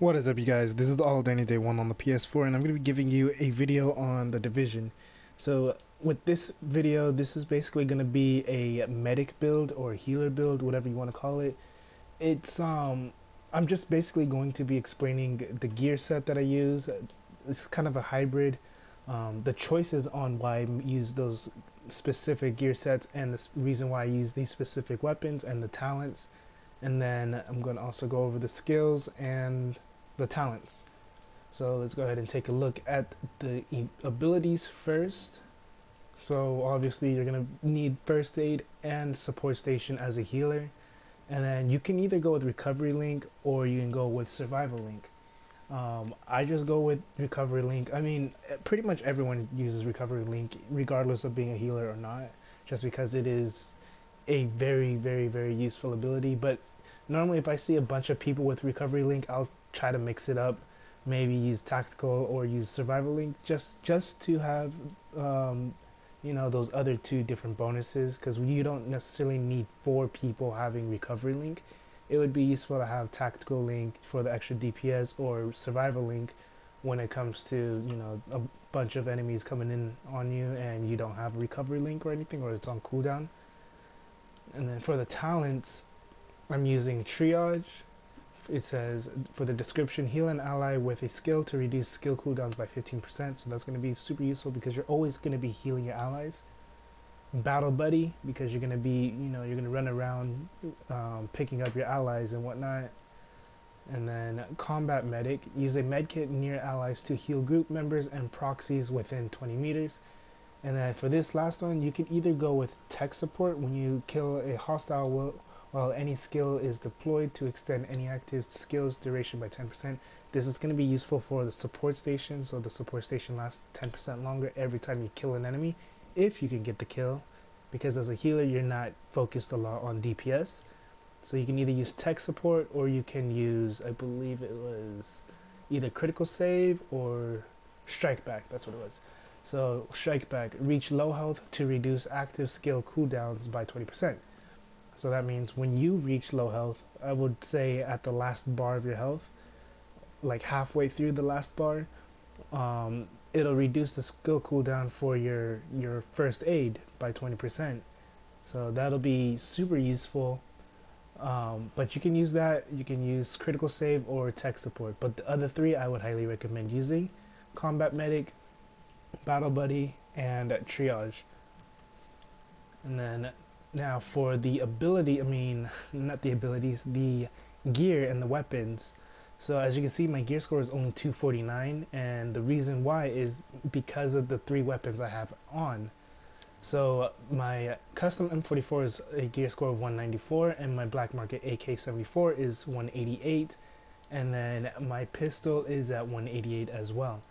What is up, you guys? This is the All Danny Day 1 on the PS4, and I'm going to be giving you a video on The Division. So, with this video, this is basically going to be a medic build or healer build, whatever you want to call it. I'm just basically going to be explaining the gear set that I use. It's kind of a hybrid. The choices on why I use those specific gear sets and the reason why I use these specific weapons and the talents. And then I'm going to also go over the skills and the talents. So let's go ahead and take a look at the abilities first. So obviously you're going to need first aid and support station as a healer. And then you can either go with recovery link or you can go with survival link. I just go with recovery link. I mean, pretty much everyone uses recovery link regardless of being a healer or not, just because it is a very, very, very useful ability. But normally if I see a bunch of people with recovery link, I'll try to mix it up, maybe use tactical or use survival link just to have those other two different bonuses, because you don't necessarily need 4 people having recovery link. It would be useful to have tactical link for the extra DPS or survival link when it comes to a bunch of enemies coming in on you and you don't have a recovery link or anything, or it's on cooldown. And then for the talents, I'm using triage. It says for the description, heal an ally with a skill to reduce skill cooldowns by 15%. So that's going to be super useful because you're always going to be healing your allies. Battle buddy, because you're going to be, you're going to run around picking up your allies and whatnot. And then combat medic, use a medkit near allies to heal group members and proxies within 20 meters. And then for this last one, you can either go with tech support when you kill a hostile while any skill is deployed to extend any active skill's duration by 10%. This is going to be useful for the support station, so the support station lasts 10% longer every time you kill an enemy, if you can get the kill, because as a healer you're not focused a lot on DPS. So you can either use tech support or you can use, I believe it was either critical save or strike back, that's what it was. So strike back, reach low health to reduce active skill cooldowns by 20%. So that means when you reach low health, I would say at the last bar of your health, like halfway through the last bar, it'll reduce the skill cooldown for your first aid by 20%. So that'll be super useful. But you can use that, you can use critical save or tech support. But the other 3 I would highly recommend using: combat medic, battle buddy, and triage. And then now for the ability, not the abilities, the gear and the weapons. So as you can see, my gear score is only 249, and the reason why is because of the 3 weapons I have on. So my custom M44 is a gear score of 194, and my black market AK-74 is 188, and then my pistol is at 188 as well.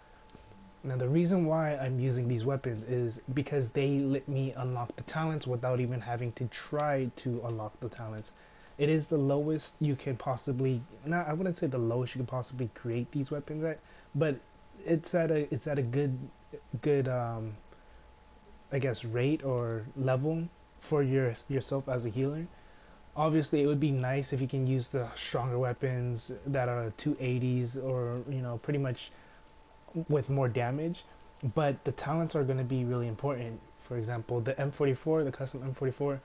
Now the reason why I'm using these weapons is because they let me unlock the talents without even having to try to unlock the talents. It is the lowest you can possibly, I wouldn't say the lowest you can possibly create these weapons at, but it's at a good I guess rate or level for yourself as a healer. Obviously it would be nice if you can use the stronger weapons that are 280s or pretty much with more damage, but the talents are going to be really important. For example, the M44, the custom M44,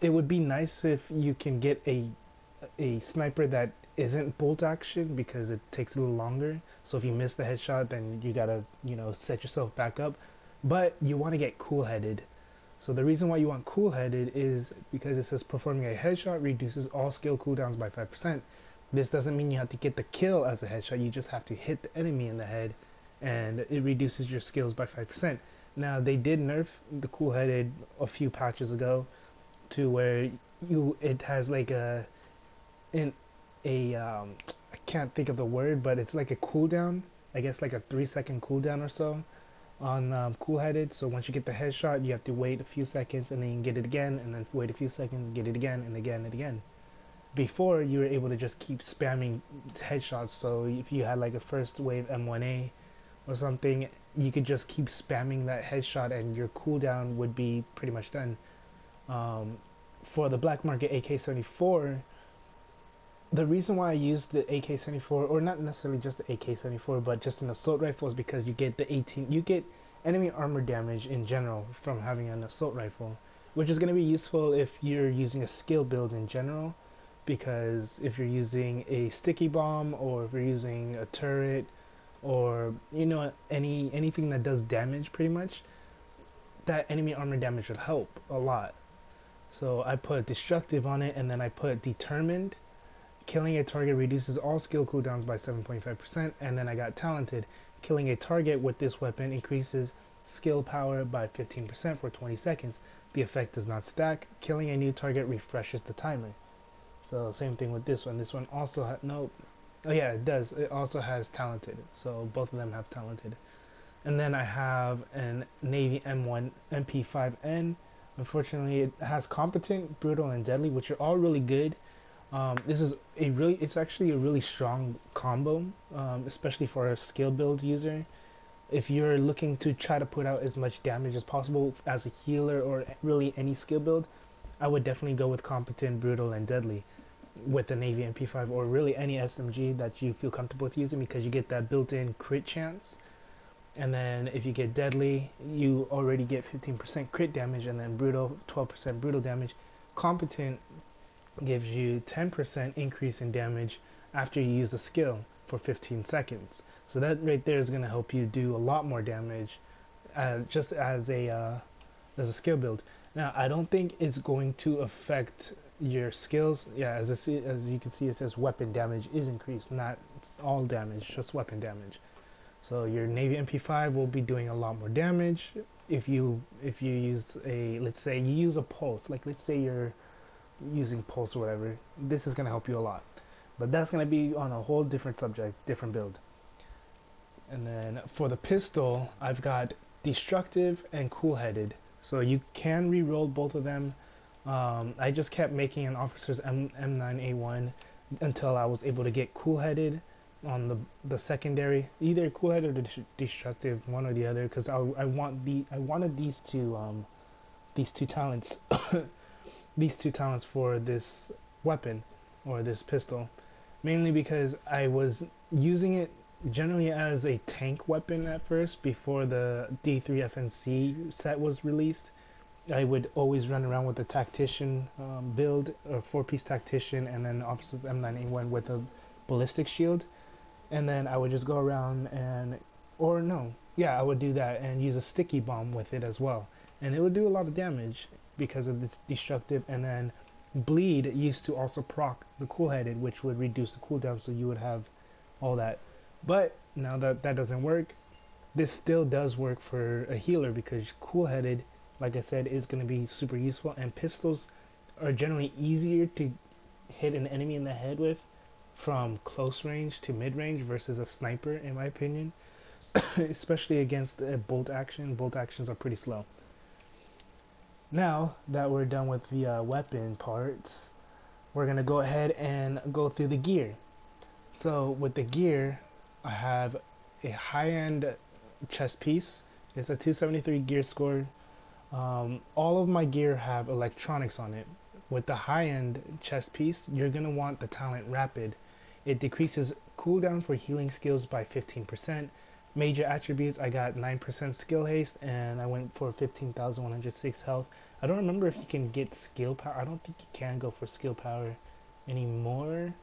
it would be nice if you can get a sniper that isn't bolt action, because it takes a little longer. So if you miss the headshot, then you gotta set yourself back up. But you want to get cool-headed. So the reason why you want cool-headed is because it says performing a headshot reduces all skill cooldowns by 5%. This doesn't mean you have to get the kill as a headshot, you just have to hit the enemy in the head, and it reduces your skills by 5%. Now they did nerf the cool-headed a few patches ago to where it has like I can't think of the word, but it's like a cooldown, I guess like a 3-second cooldown or so on cool-headed. So once you get the headshot, you have to wait a few seconds and then you can get it again, and then wait a few seconds, get it again and again and again. Before, you were able to just keep spamming headshots, so if you had like a first wave M1A or something, you could just keep spamming that headshot and your cooldown would be pretty much done. For the black market AK-74, the reason why I use the AK-74, or not necessarily just the AK-74, but just an assault rifle, is because you get the 18, you get enemy armor damage in general from having an assault rifle, which is going to be useful if you're using a skill build in general, because if you're using a sticky bomb, or if you're using a turret, or you know, anything that does damage, pretty much that enemy armor damage would help a lot. So I put destructive on it, and then I put determined. Killing a target reduces all skill cooldowns by 7.5%, and then I got talented. Killing a target with this weapon increases skill power by 15% for 20 seconds. The effect does not stack. Killing a new target refreshes the timer. So same thing with this one. This one also no, oh yeah, it does. It also has talented. So both of them have talented. And then I have an Navy M1 MP5N. Unfortunately, it has competent, brutal, and deadly, which are all really good. This is it's actually a really strong combo, especially for a skill build user. If you're looking to try to put out as much damage as possible as a healer or really any skill build, I would definitely go with competent, brutal, and deadly with the Navy MP5, or really any SMG that you feel comfortable with using, because you get that built-in crit chance. And then if you get deadly, you already get 15% crit damage, and then brutal, 12% brutal damage. Competent gives you 10% increase in damage after you use a skill for 15 seconds. So that right there is going to help you do a lot more damage, just as a skill build. Now, I don't think it's going to affect your skills. Yeah, as you can see, it says weapon damage is increased, not all damage, just weapon damage. So your Navy MP5 will be doing a lot more damage if you use let's say you use a pulse, like let's say you're using pulse or whatever. This is going to help you a lot, but that's going to be on a whole different subject, different build. And then for the pistol, I've got destructive and cool-headed, so you can re-roll both of them. I just kept making an officer's M9A1 until I was able to get cool-headed on the secondary, either cool-headed or destructive, one or the other, because I wanted these two talents these two talents for this weapon or this pistol, mainly because I was using it generally as a tank weapon at first before the D3 FNC set was released. I would always run around with a tactician build, or 4-piece tactician, and then officer's M9A1 with a ballistic shield, and then I would just go around I would do that and use a sticky bomb with it as well, and it would do a lot of damage because of this destructive. And then bleed used to also proc the cool-headed, which would reduce the cooldown, so you would have all that. But now that doesn't work, this still does work for a healer, because cool-headed, like I said, is going to be super useful, and pistols are generally easier to hit an enemy in the head with from close range to mid range versus a sniper, in my opinion. Especially against a bolt action. Bolt actions are pretty slow. Now that we're done with the weapon parts, we're gonna go ahead and go through the gear. So with the gear, I have a high-end chest piece. It's a 273 gear score. All of my gear have electronics on it. With the high-end chest piece, you're gonna want the talent rapid. It decreases cooldown for healing skills by 15%. Major attributes, I got 9% skill haste, and I went for 15,106 health. I don't remember if you can get skill power. I don't think you can go for skill power anymore.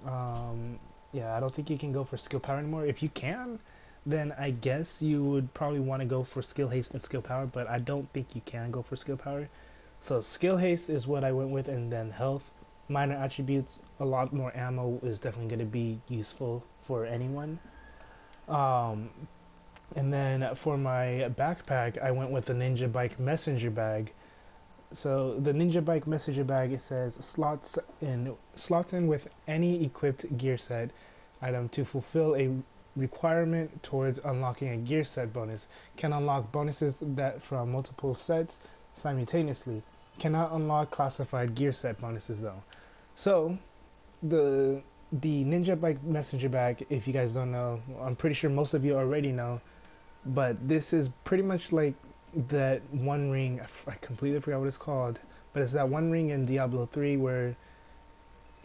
Yeah, I don't think you can go for skill power anymore. If you can, then I guess you would probably want to go for skill haste and skill power, but I don't think you can go for skill power. So skill haste is what I went with, and then health. Minor attributes, a lot more ammo is definitely going to be useful for anyone. And then for my backpack, I went with the Ninja Bike Messenger Bag. So the Ninja Bike Messenger Bag, it says slots in with any equipped gear set item to fulfill a requirement towards unlocking a gear set bonus. Can unlock bonuses that from multiple sets simultaneously. Cannot unlock classified gear set bonuses though. So the Ninja Bike Messenger Bag, if you guys don't know, I'm pretty sure most of you already know, but this is pretty much like that one ring, I completely forgot what it's called, but it's that one ring in Diablo 3 where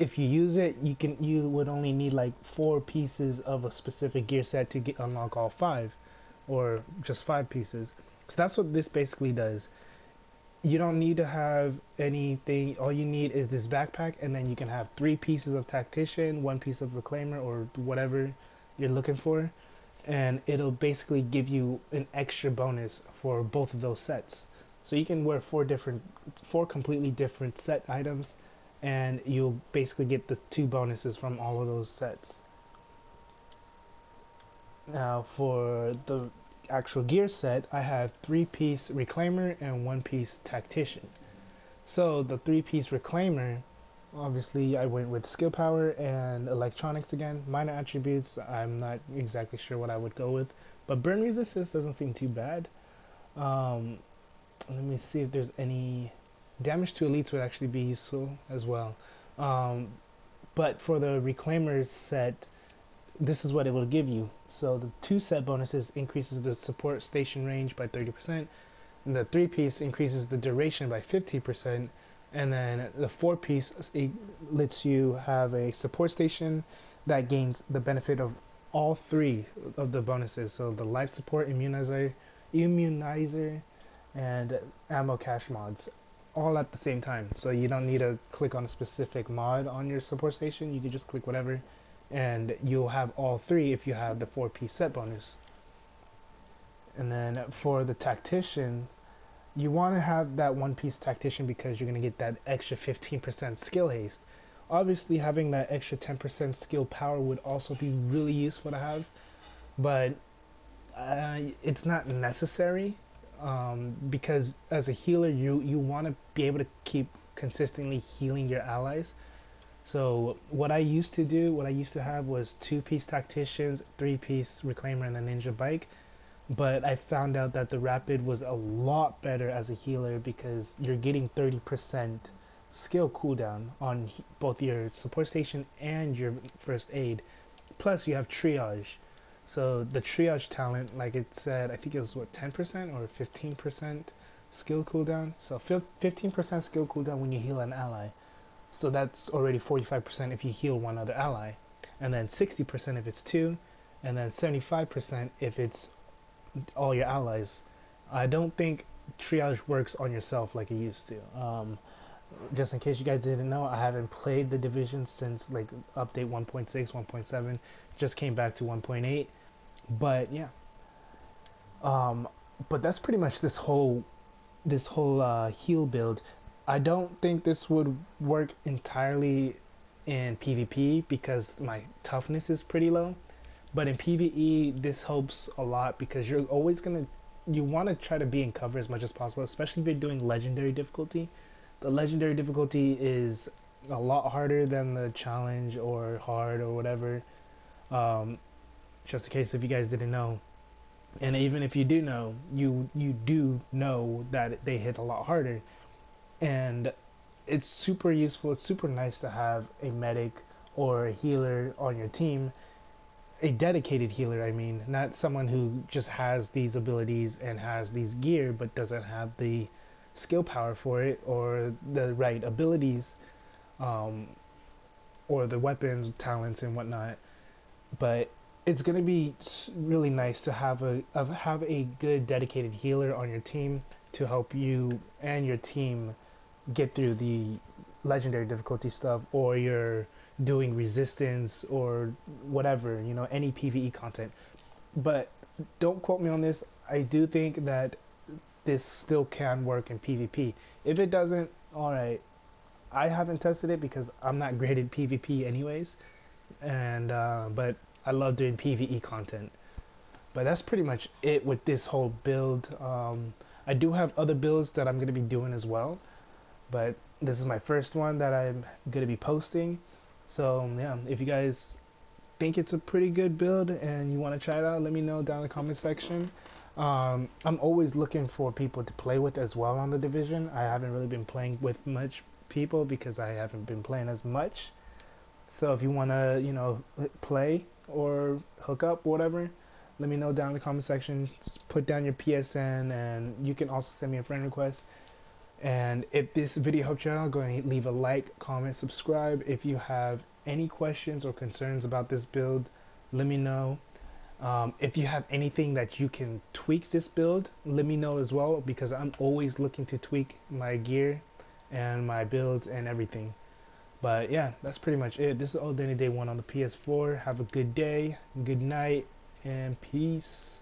if you use it, you would only need like 4 pieces of a specific gear set to unlock all 5, or just 5 pieces. So that's what this basically does. You don't need to have anything. All you need is this backpack, and then you can have 3 pieces of tactician, 1 piece of reclaimer, or whatever you're looking for, and it'll basically give you an extra bonus for both of those sets. So you can wear 4 completely different set items, and you'll basically get the 2 bonuses from all of those sets. Now for the actual gear set, I have 3-piece reclaimer and 1-piece tactician. So the 3-piece reclaimer, obviously I went with skill power and electronics again. Minor attributes, I'm not exactly sure what I would go with, but burn resistance doesn't seem too bad. Let me see if there's any damage to elites would actually be useful as well. But for the reclaimer set, this is what it will give you. So the 2 set bonuses increases the support station range by 30%, and the 3-piece increases the duration by 50%, and then the 4-piece lets you have a support station that gains the benefit of all 3 of the bonuses. So the life support, immunizer, and ammo cache mods, all at the same time. So you don't need to click on a specific mod on your support station. You can just click whatever, and you'll have all 3 if you have the 4-piece set bonus. And then for the tactician, you want to have that 1-piece tactician because you're going to get that extra 15% skill haste. Obviously having that extra 10% skill power would also be really useful to have, but it's not necessary, because as a healer you want to be able to keep consistently healing your allies. So what I used to have was 2-piece tacticians, 3-piece reclaimer, and a ninja bike. But I found out that the rapid was a lot better as a healer because you're getting 30% skill cooldown on both your support station and your first aid. Plus you have triage. So the triage talent, like it said, I think it was what, 10% or 15% skill cooldown. So 15% skill cooldown when you heal an ally. So that's already 45% if you heal one other ally, and then 60% if it's 2, and then 75% if it's all your allies. I don't think triage works on yourself like it used to. Just in case you guys didn't know, I haven't played the Division since like update 1.6, 1.7. Just came back to 1.8. But yeah. But that's pretty much this whole heal build. I don't think this would work entirely in PvP because my toughness is pretty low. But in PvE, this helps a lot because you want to try to be in cover as much as possible, especially if you're doing legendary difficulty. The legendary difficulty is a lot harder than the challenge or hard or whatever. Just in case if you guys didn't know. And even if you do know, you do know that they hit a lot harder. And it's super useful, it's super nice to have a medic or a healer on your team. A dedicated healer, I mean, not someone who just has these abilities and has these gear but doesn't have the skill power for it or the right abilities, or the weapons, talents, and whatnot. But it's gonna be really nice to have a good dedicated healer on your team to help you and your team get through the legendary difficulty stuff, or you're doing resistance or whatever, you know, any PvE content. But don't quote me on this. I do think that this still can work in PvP. If it doesn't, alright. I haven't tested it because I'm not great at PvP anyways, and but I love doing PvE content. But that's pretty much it with this whole build. I do have other builds that I'm going to be doing as well, but this is my first one that I'm going to be posting. So yeah, if you guys think it's a pretty good build and you want to try it out, let me know down in the comment section. I'm always looking for people to play with as well on the Division. I haven't really been playing with much people because I haven't been playing as much. So if you want to, you know, play or hook up, whatever, let me know down in the comment section. Just put down your PSN, and you can also send me a friend request. And if this video helped you out, go ahead and leave a like, comment, subscribe. If you have any questions or concerns about this build, let me know. If you have anything that you can tweak this build, let me know as well, because I'm always looking to tweak my gear and my builds and everything. But yeah, that's pretty much it. This is All Day Day 1 on the PS4. Have a good day, good night, and peace.